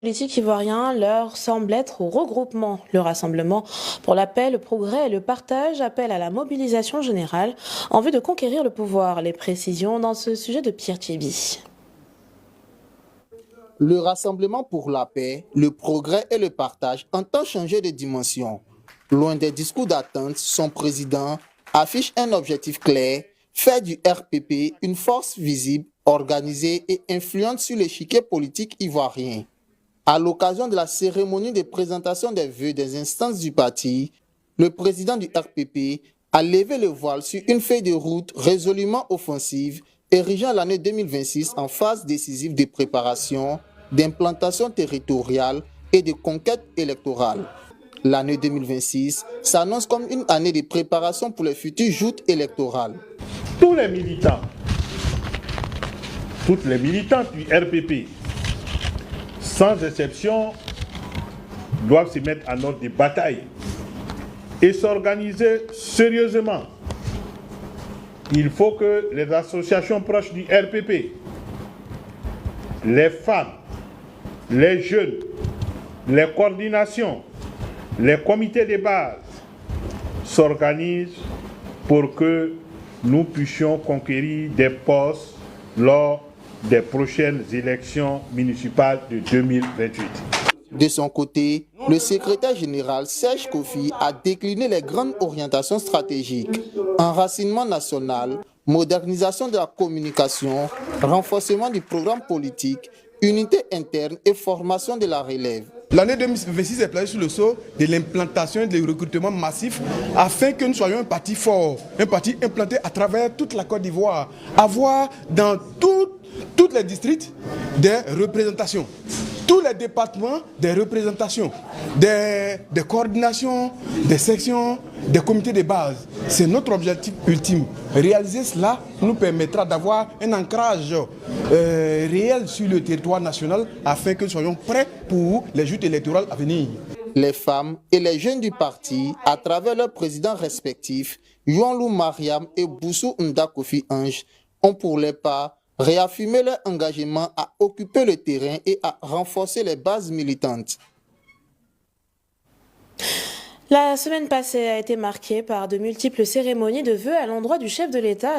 Politique ivoirien leur semble être au regroupement. Le Rassemblement pour la paix, le progrès et le partage appelle à la mobilisation générale en vue de conquérir le pouvoir. Les précisions dans ce sujet de Pierre Thierry. Le Rassemblement pour la paix, le progrès et le partage entend changer de dimension. Loin des discours d'attente, son président affiche un objectif clair, faire du RPP une force visible, organisée et influente sur l'échiquier politique ivoirien. À l'occasion de la cérémonie de présentation des vœux des instances du parti, le président du RPP a levé le voile sur une feuille de route résolument offensive, érigeant l'année 2026 en phase décisive de préparation, d'implantation territoriale et de conquête électorale. L'année 2026 s'annonce comme une année de préparation pour les futures joutes électorales. Tous les militants, toutes les militantes du RPP, sans exception, doivent se mettre en ordre de bataille et s'organiser sérieusement. Il faut que les associations proches du RPP, les femmes, les jeunes, les coordinations, les comités de base s'organisent pour que nous puissions conquérir des postes lors des prochaines élections municipales de 2028. De son côté, le secrétaire général Serge Kofi a décliné les grandes orientations stratégiques: enracinement national, modernisation de la communication, renforcement du programme politique, unité interne et formation de la relève. L'année 2026 est placée sous le sceau de l'implantation et du recrutement massif afin que nous soyons un parti fort, un parti implanté à travers toute la Côte d'Ivoire, avoir dans tous les districts des représentations, tous les départements des représentations, des coordinations, des sections, des comités de base. C'est notre objectif ultime. Réaliser cela nous permettra d'avoir un ancrage réel sur le territoire national afin que nous soyons prêts pour les joutes électorales à venir. Les femmes et les jeunes du parti, à travers leurs présidents respectifs, Yuanlou Mariam et Boussou Nda Kofi Ange, ont pour leur part réaffirmé leur engagement à occuper le terrain et à renforcer les bases militantes. La semaine passée a été marquée par de multiples cérémonies de vœux à l'endroit du chef de l'État.